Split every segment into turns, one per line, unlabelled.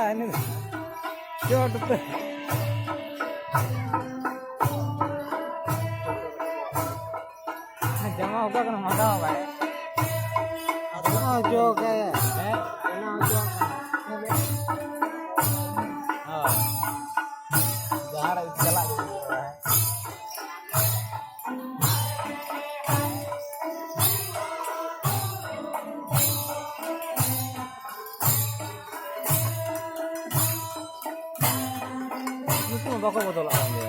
ini jodoh tuh. Jama hoga kan mada hoga है जो गया है जो हां जहां चला है itu bako botol aja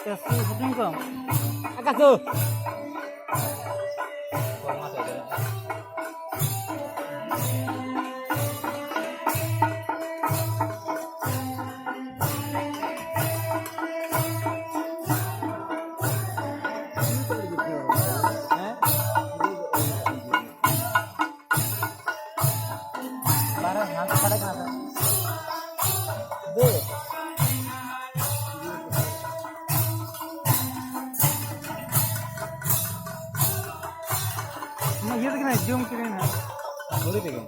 Kasih hubung kau. Agak tuh. Barang nanti pada kenapa? Deh. ये देखना जूम करें ना बोले देखें